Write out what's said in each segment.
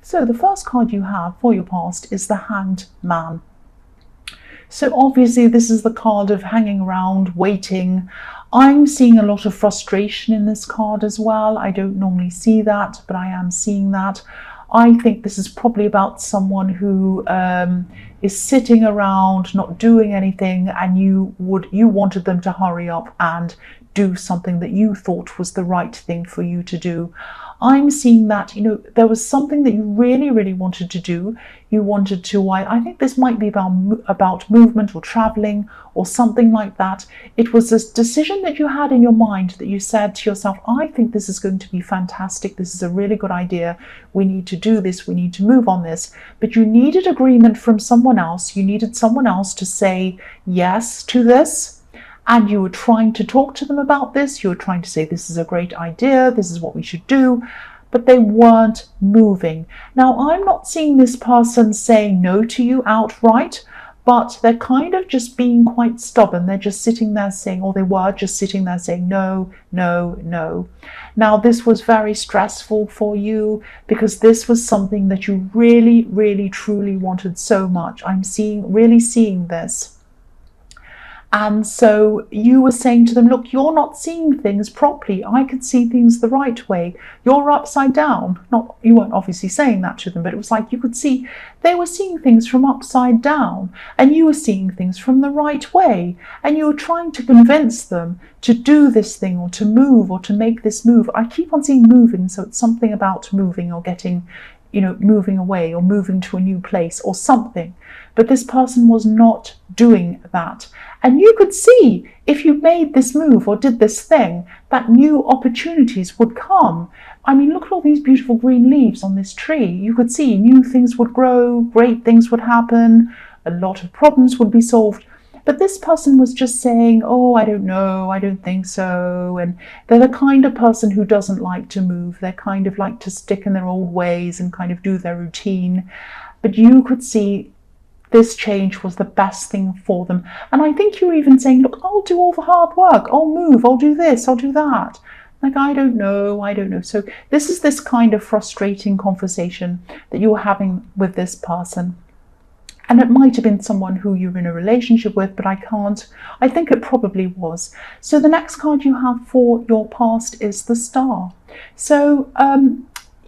So the first card you have for your past is the Hanged Man. So obviously this is the card of hanging around, waiting. I'm seeing a lot of frustration in this card as well. I don't normally see that, but I am seeing that. I think this is probably about someone who is sitting around, not doing anything, and you wanted them to hurry up and do something that you thought was the right thing for you to do. I'm seeing that, there was something that you really, really wanted to do. You wanted to, I think this might be about movement or traveling or something like that. It was this decision that you had in your mind that you said to yourself, I think this is going to be fantastic. This is a really good idea. We need to do this. We need to move on this. But you needed agreement from someone else. You needed someone else to say yes to this. And you were trying to talk to them about this. You were trying to say, this is a great idea. This is what we should do. But they weren't moving. Now, I'm not seeing this person saying no to you outright, but they're kind of just being quite stubborn. They're just sitting there saying, or they were just sitting there saying, no, no, no. Now, this was very stressful for you because this was something that you really, really, truly wanted so much. I'm really seeing this. And so you were saying to them, look, you're not seeing things properly. I could see things the right way. You're upside down. You weren't obviously saying that to them, but it was like you could see they were seeing things from upside down and you were seeing things from the right way. And you were trying to convince them to do this thing or to move or to make this move. I keep on seeing moving, so it's something about moving or getting, moving away or moving to a new place or something. But this person was not doing that. And you could see if you made this move or did this thing, that new opportunities would come. I mean, look at all these beautiful green leaves on this tree. You could see new things would grow, great things would happen, a lot of problems would be solved. But this person was just saying, oh, I don't know, I don't think so. And they're the kind of person who doesn't like to move. They kind of like to stick in their old ways and kind of do their routine. But you could see this change was the best thing for them. And I think you were even saying, look, I'll do all the hard work. I'll move. I'll do this. I'll do that. Like, I don't know. So this is this kind of frustrating conversation that you were having with this person. And it might have been someone who you're in a relationship with, but I think it probably was. So the next card you have for your past is the Star. So,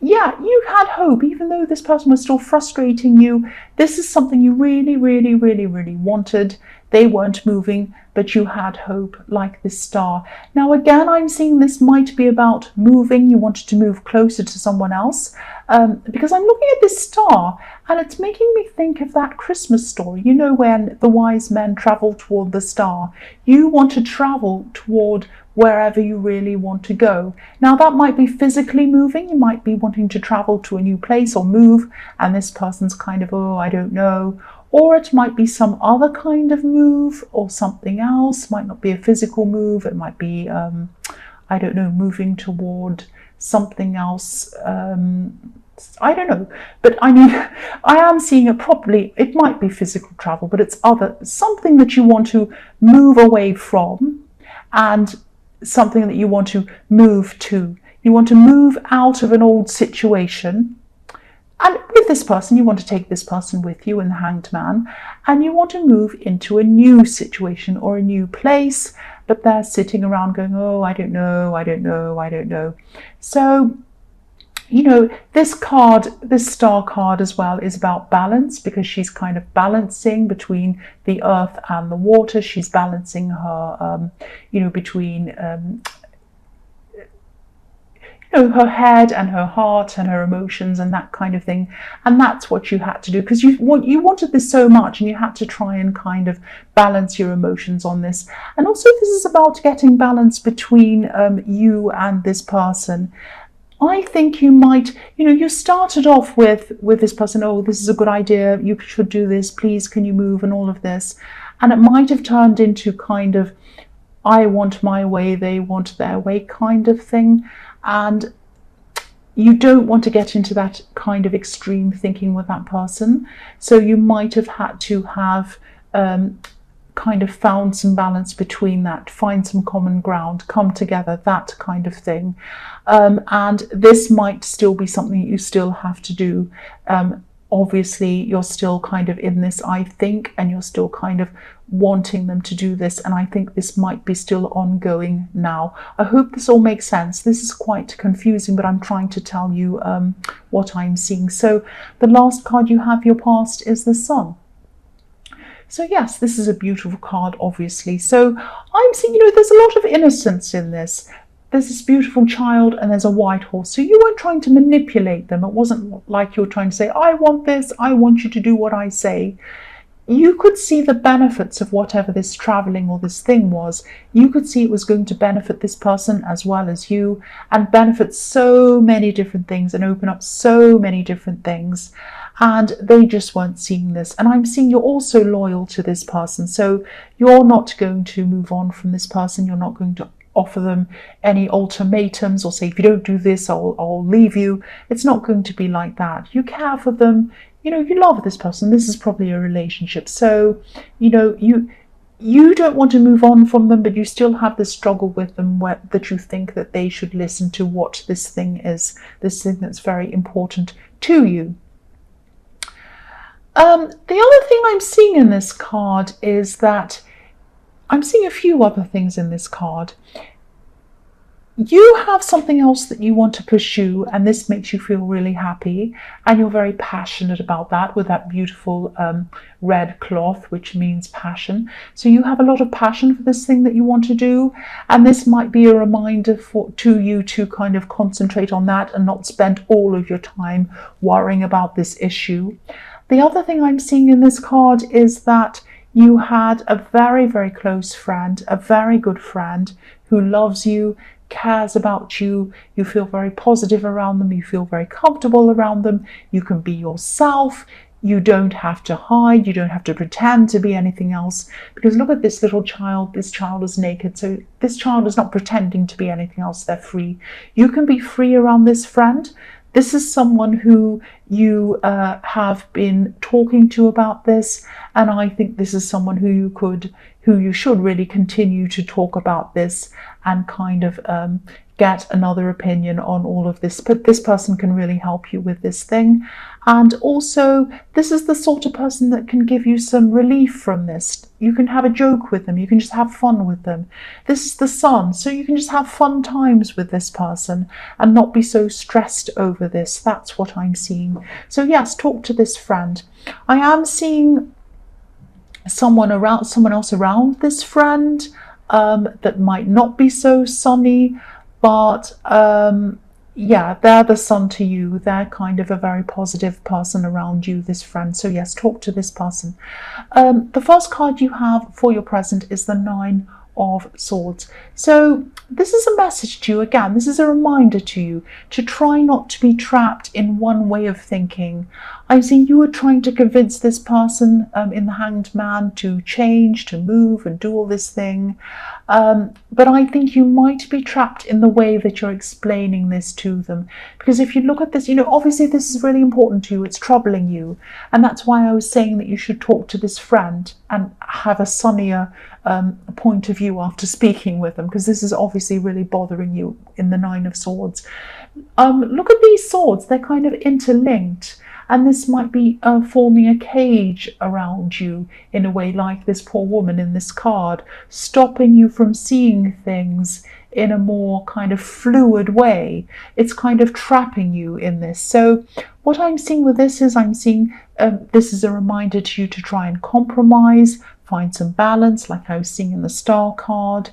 yeah, you had hope, even though this person was still frustrating you. This is something you really, really, really, really wanted. They weren't moving, but you had hope, like this Star. Now, again, I'm seeing this might be about moving. You wanted to move closer to someone else, because I'm looking at this Star and it's making me think of that Christmas story. You know, when the wise men travel toward the star. You want to travel toward wherever you really want to go. Now, that might be physically moving. You might be wanting to travel to a new place or move, and this person's kind of, oh, I don't know. Or it might be some other kind of move or something else. Might not be a physical move. It might be, I don't know, moving toward something else. I don't know. But I mean, I am seeing it properly. It might be physical travel, but it's something that you want to move away from and something that you want to move to. You want to move out of an old situation. And with this person, you want to take this person with you in the Hanged Man, and you want to move into a new situation or a new place, but they're sitting around going, oh, I don't know, I don't know, I don't know. So, you know, this card, this Star card as well, is about balance, because she's kind of balancing between the earth and the water. She's balancing her, between her head and her heart and her emotions and that kind of thing. And that's what you had to do, because you wanted this so much, and you had to try and kind of balance your emotions on this. And also, this is about getting balance between you and this person. I think you might, you started off with this person, oh, this is a good idea, you should do this, please can you move, and all of this. And it might have turned into kind of, I want my way, they want their way kind of thing. And you don't want to get into that kind of extreme thinking with that person. So you might have had to have kind of found some balance between that, find some common ground, come together, that kind of thing. And this might still be something you still have to do. Obviously, you're still kind of in this, I think, and you're still kind of wanting them to do this. And I think this might be still ongoing now. I hope this all makes sense. This is quite confusing, but I'm trying to tell you what I'm seeing. So the last card you have, your past, is the Sun. So yes, this is a beautiful card, obviously. So I'm seeing, there's a lot of innocence in this. There's this beautiful child and there's a white horse. So you weren't trying to manipulate them. It wasn't like you were trying to say, I want this, I want you to do what I say. You could see the benefits of whatever this traveling or this thing was. You could see it was going to benefit this person as well as you, and benefit so many different things and open up so many different things. And they just weren't seeing this. And I'm seeing you're also loyal to this person. So you're not going to move on from this person. You're not going to offer them any ultimatums or say, if you don't do this, I'll leave you. It's not going to be like that. You care for them. You love this person. This is probably a relationship. So, you don't want to move on from them, but you still have this struggle with them that you think that they should listen to what this thing is, this thing that's very important to you. The other thing I'm seeing in this card is that I'm seeing a few other things in this card. You have something else that you want to pursue, and this makes you feel really happy, and you're very passionate about that with that beautiful red cloth, which means passion. So you have a lot of passion for this thing that you want to do, and this might be a reminder to you to kind of concentrate on that and not spend all of your time worrying about this issue. The other thing I'm seeing in this card is that you had a very, very close friend, a very good friend who loves you, cares about you. You feel very positive around them. You feel very comfortable around them. You can be yourself. You don't have to hide. You don't have to pretend to be anything else. Because look at this little child. This child is naked. So this child is not pretending to be anything else. They're free. You can be free around this friend. This is someone who you have been talking to about this, and I think this is someone who you should really continue to talk about this and kind of get another opinion on all of this. But this person can really help you with this thing. And also, this is the sort of person that can give you some relief from this. You can have a joke with them. You can just have fun with them. This is the Sun, so you can just have fun times with this person and not be so stressed over this. That's what I'm seeing. So yes, talk to this friend. I am seeing someone else around this friend that might not be so sunny, but yeah, they're the Sun to you. They're kind of a very positive person around you, this friend. So yes, talk to this person. The first card you have for your present is the Nine of Swords. So this is a message to you. Again, this is a reminder to you to try not to be trapped in one way of thinking. I see you were trying to convince this person in the Hanged Man to change, to move and do all this thing. But I think you might be trapped in the way that you're explaining this to them. Because if you look at this, obviously this is really important to you. It's troubling you. And that's why I was saying that you should talk to this friend and have a sunnier point of view after speaking with them, because this is obviously really bothering you in the Nine of Swords. Look at these swords. They're kind of interlinked. And this might be forming a cage around you in a way, like this poor woman in this card, stopping you from seeing things in a more kind of fluid way. It's kind of trapping you in this. So what I'm seeing with this is I'm seeing this is a reminder to you to try and compromise, find some balance, like I was seeing in the Star card.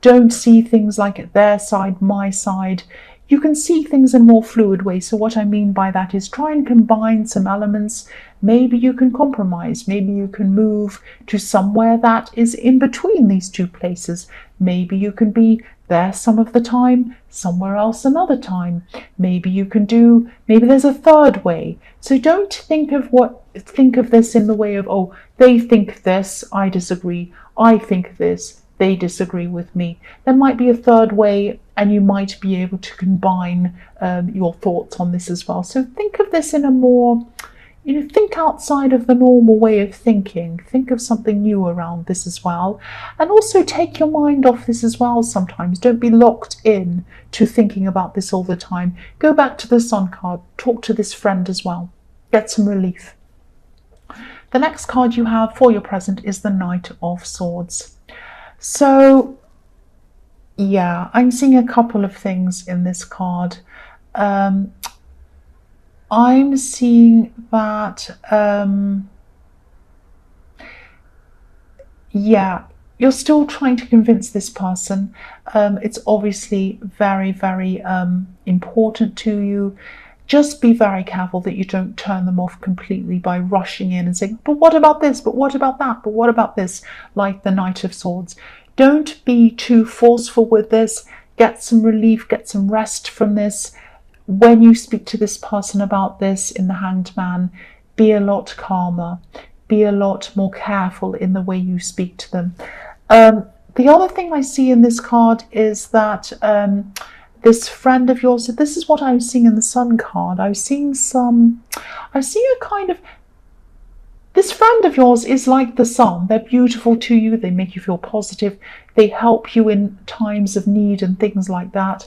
Don't see things like their side, my side. You can see things in more fluid ways. So what I mean by that is try and combine some elements. Maybe you can compromise. Maybe you can move to somewhere that is in between these two places. Maybe you can be there some of the time, somewhere else another time. Maybe there's a third way. So don't think of this in the way of, oh, they think this, I disagree. I think this, they disagree with me. There might be a third way, and you might be able to combine your thoughts on this as well. So think of this in a more, think outside of the normal way of thinking. Think of something new around this as well. And also take your mind off this as well sometimes. Don't be locked in to thinking about this all the time. Go back to the Sun card. Talk to this friend as well. Get some relief. The next card you have for your present is the Knight of Swords. So, yeah, I'm seeing a couple of things in this card. I'm seeing that, yeah, you're still trying to convince this person. It's obviously very, very important to you. Just be very careful that you don't turn them off completely by rushing in and saying, but what about this? But what about that? But what about this? Like the Knight of Swords. Don't be too forceful with this. Get some relief, get some rest from this. When you speak to this person about this in the Hanged Man, be a lot calmer, be a lot more careful in the way you speak to them. The other thing I see in this card is that this friend of yours, this is what I'm seeing in the Sun card. I see a kind of, this friend of yours is like the sun. They're beautiful to you, they make you feel positive, they help you in times of need and things like that.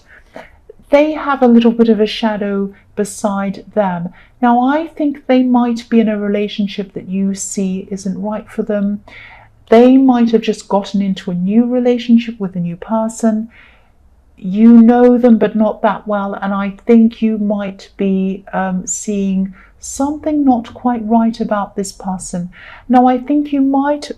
They have a little bit of a shadow beside them. Now, I think they might be in a relationship that you see isn't right for them. They might have just gotten into a new relationship with a new person. You know them, but not that well. And I think you might be seeing something not quite right about this person. Now, I think you might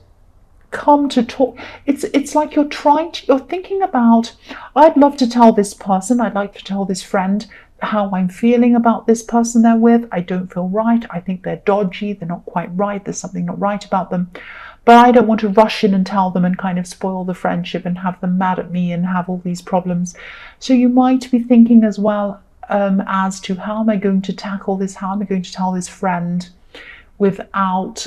come to talk. It's like you're thinking about, I'd love to tell this person, I'd like to tell this friend how I'm feeling about this person they're with. I don't feel right. I think they're dodgy. They're not quite right. There's something not right about them. But I don't want to rush in and tell them and kind of spoil the friendship and have them mad at me and have all these problems. So you might be thinking as well as to, how am I going to tackle this? How am I going to tell this friend without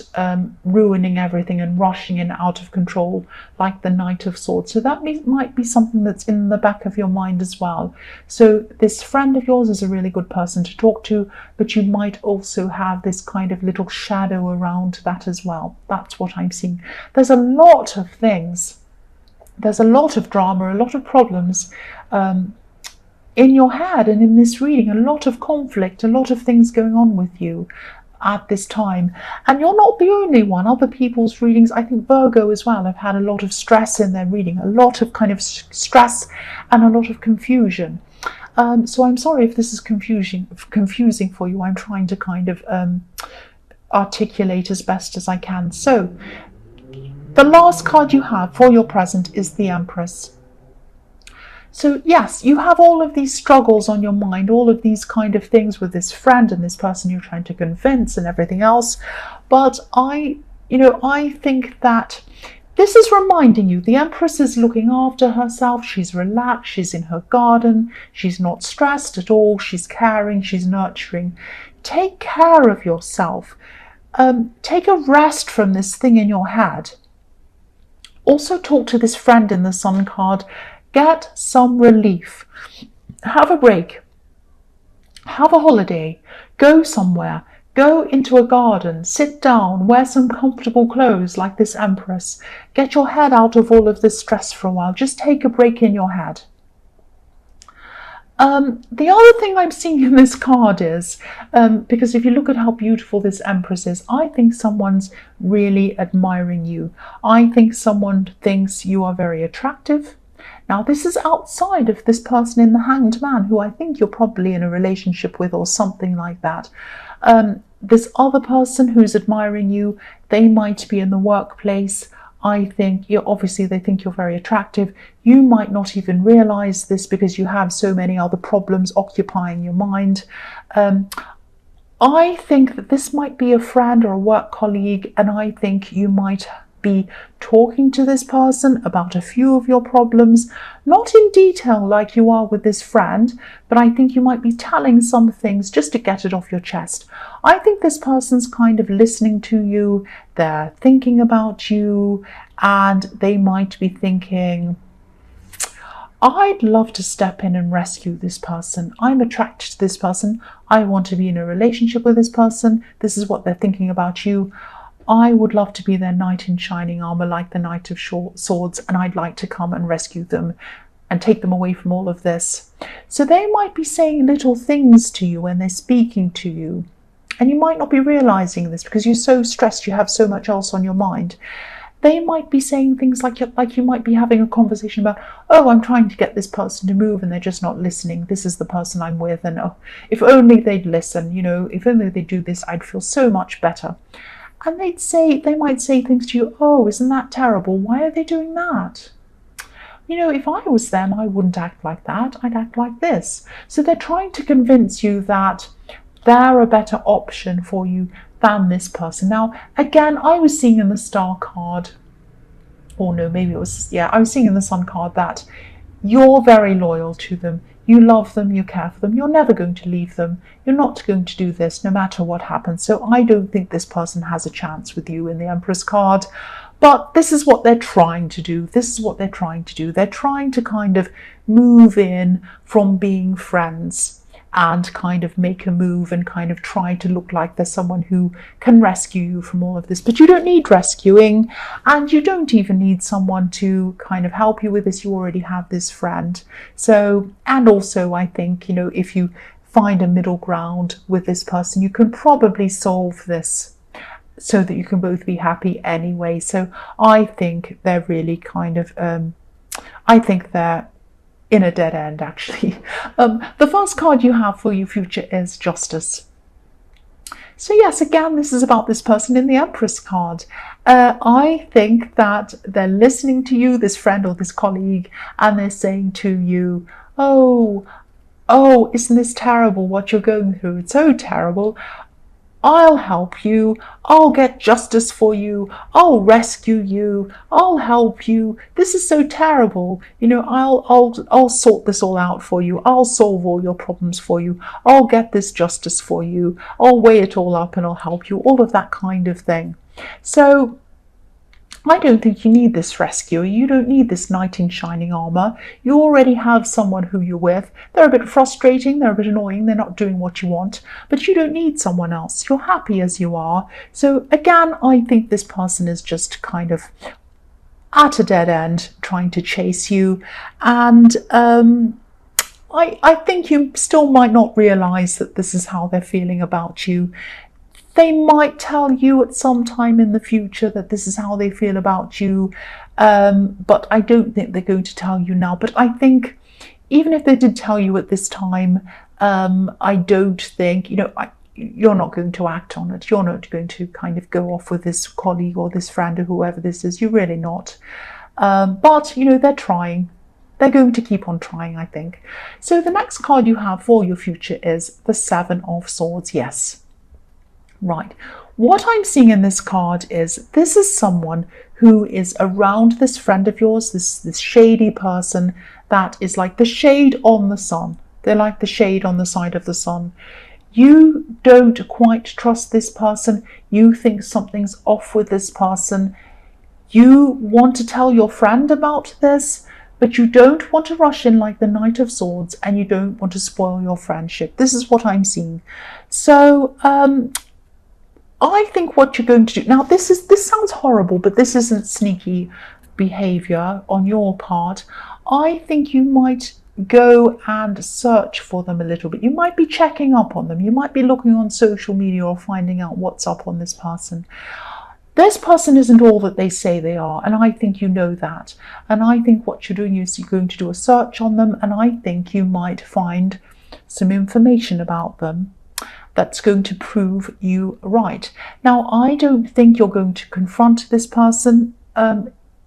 ruining everything and rushing in out of control like the Knight of Swords. So that might be something that's in the back of your mind as well. So this friend of yours is a really good person to talk to, but you might also have this kind of little shadow around that as well. That's what I'm seeing. There's a lot of things. There's a lot of drama, a lot of problems in your head and in this reading, a lot of conflict, a lot of things going on with you at this time. And you're not the only one. Other people's readings, I think Virgo as well, have had a lot of stress in their reading, a lot of kind of stress and a lot of confusion. So I'm sorry if this is confusing for you. I'm trying to kind of articulate as best as I can. So the last card you have for your present is the Empress. So yes, you have all of these struggles on your mind, all of these kind of things with this friend and this person you're trying to convince and everything else. But I think that this is reminding you the Empress is looking after herself. She's relaxed. She's in her garden. She's not stressed at all. She's caring. She's nurturing. Take care of yourself. Take a rest from this thing in your head. Also talk to this friend in the Sun card. Get some relief. Have a break. Have a holiday. Go somewhere. Go into a garden. Sit down. Wear some comfortable clothes like this Empress. Get your head out of all of this stress for a while. Just take a break in your head. The other thing I'm seeing in this card is, because if you look at how beautiful this Empress is, I think someone's really admiring you. I think someone thinks you are very attractive. Now, this is outside of this person in the Hanged Man, who I think you're probably in a relationship with or something like that. This other person who's admiring you, they might be in the workplace. I think obviously they think you're very attractive. You might not even realize this because you have so many other problems occupying your mind. I think that this might be a friend or a work colleague, and I think you might be talking to this person about a few of your problems, not in detail like you are with this friend, but I think you might be telling some things just to get it off your chest. I think this person's kind of listening to you, they're thinking about you, and they might be thinking, I'd love to step in and rescue this person. I'm attracted to this person. I want to be in a relationship with this person. This is what they're thinking about you. I would love to be their knight in shining armor, like the Knight of Swords, and I'd like to come and rescue them and take them away from all of this. So they might be saying little things to you when they're speaking to you, and you might not be realizing this because you're so stressed, you have so much else on your mind. They might be saying things like you might be having a conversation about, oh, I'm trying to get this person to move and they're just not listening. This is the person I'm with, and oh, if only they'd listen, if only they'd do this, I'd feel so much better. And they might say things to you, oh, isn't that terrible? Why are they doing that? If I was them, I wouldn't act like that. I'd act like this. So they're trying to convince you that they're a better option for you than this person. Now, again, I was seeing in the Star card, or no, maybe it was, I was seeing in the Sun card that you're very loyal to them. You love them, you care for them, you're never going to leave them. You're not going to do this no matter what happens. So I don't think this person has a chance with you in the Empress card. But this is what they're trying to do. This is what they're trying to do. They're trying to kind of move in from being friends and kind of make a move and kind of try to look like there's someone who can rescue you from all of this. But you don't need rescuing, and you don't even need someone to kind of help you with this. You already have this friend. So, and also I think, if you find a middle ground with this person, you can probably solve this so that you can both be happy anyway. So I think they're really kind of, I think they're in a dead end, actually. The first card you have for your future is Justice. So yes, again, this is about this person in the Empress card. I think that they're listening to you, this friend or this colleague, and they're saying to you, oh, isn't this terrible what you're going through? It's so terrible. I'll help you. I'll get justice for you. I'll rescue you. I'll help you. This is so terrible. I'll sort this all out for you. I'll solve all your problems for you. I'll get this justice for you. I'll weigh it all up and I'll help you. All of that kind of thing. So I don't think you need this rescuer. You don't need this knight in shining armor. You already have someone who you're with. They're a bit frustrating, they're a bit annoying, they're not doing what you want, but you don't need someone else. You're happy as you are. So again, I think this person is just kind of at a dead end, trying to chase you. And I think you still might not realize that this is how they're feeling about you. They might tell you at some time in the future that this is how they feel about you, but I don't think they're going to tell you now. But I think even if they did tell you at this time, I don't think, you're not going to act on it. You're not going to kind of go off with this colleague or this friend or whoever this is. You're really not. But, they're trying. They're going to keep on trying, I think. So the next card you have for your future is the Seven of Swords. Yes. Right. What I'm seeing in this card is this is someone who is around this friend of yours, this shady person that is like the shade on the sun. They're like the shade on the side of the sun. You don't quite trust this person. You think something's off with this person. You want to tell your friend about this, but you don't want to rush in like the Knight of Swords, and you don't want to spoil your friendship. This is what I'm seeing. So, I think what you're going to do now, this sounds horrible, but this isn't sneaky behavior on your part. I think you might go and search for them a little bit. You might be checking up on them. You might be looking on social media or finding out what's up on this person. This person isn't all that they say they are, and I think you know that. And I think what you're doing is you're going to do a search on them, and I think you might find some information about them that's going to prove you right. Now, I don't think you're going to confront this person,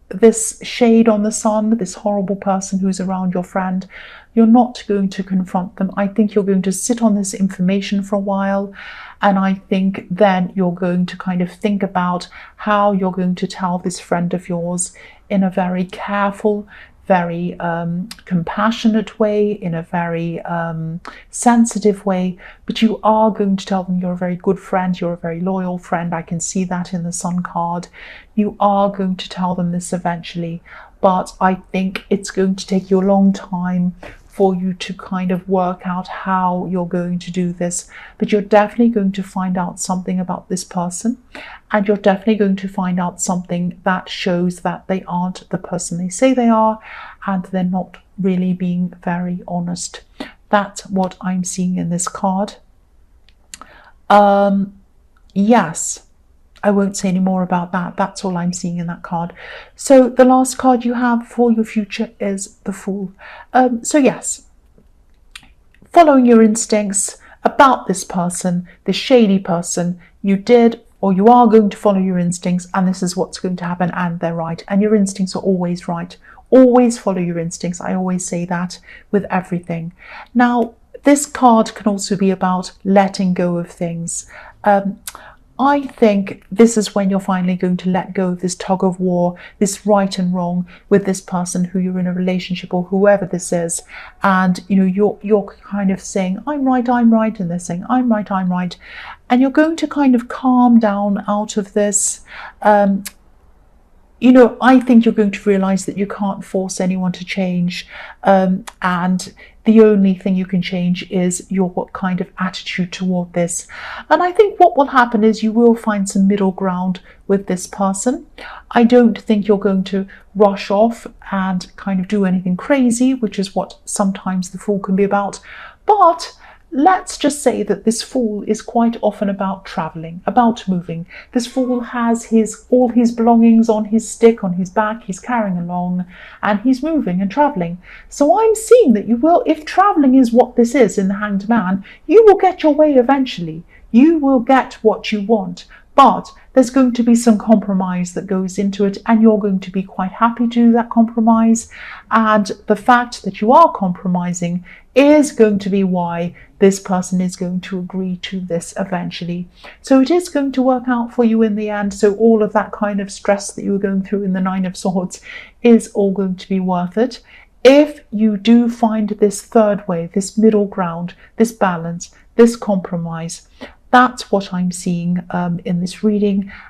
this shade on the sun, this horrible person who's around your friend. You're not going to confront them. I think you're going to sit on this information for a while, and I think then you're going to kind of think about how you're going to tell this friend of yours in a very careful, very compassionate way, in a very sensitive way, but you are going to tell them you're a very good friend, you're a very loyal friend. I can see that in the Sun card. You are going to tell them this eventually, but I think it's going to take you a long time for you to kind of work out how you're going to do this. But you're definitely going to find out something about this person, and you're definitely going to find out something that shows that they aren't the person they say they are, and they're not really being very honest. That's what I'm seeing in this card. Yes, I won't say any more about that. That's all I'm seeing in that card. So the last card you have for your future is the Fool. So yes, following your instincts about this person, this shady person, you did or you are going to follow your instincts, and this is what's going to happen, and they're right. And your instincts are always right. Always follow your instincts. I always say that with everything. Now, this card can also be about letting go of things. I think this is when you're finally going to let go of this tug of war, this right and wrong with this person who you're in a relationship, or whoever this is. And you're kind of saying, I'm right, and they're saying, I'm right. And you're going to kind of calm down out of this. I think you're going to realize that you can't force anyone to change, and the only thing you can change is your kind of attitude toward this. And I think what will happen is you will find some middle ground with this person. I don't think you're going to rush off and kind of do anything crazy, which is what sometimes the Fool can be about. But let's just say that this Fool is quite often about traveling, about moving. This Fool has all his belongings on his stick, on his back, he's carrying along, and he's moving and traveling. So I'm seeing that you will, if traveling is what this is in the Hanged Man, you will get your way eventually. You will get what you want. But there's going to be some compromise that goes into it, and you're going to be quite happy to do that compromise. And the fact that you are compromising is going to be why this person is going to agree to this eventually. So it is going to work out for you in the end. So all of that kind of stress that you were going through in the Nine of Swords is all going to be worth it. If you do find this third way, this middle ground, this balance, this compromise, that's what I'm seeing in this reading.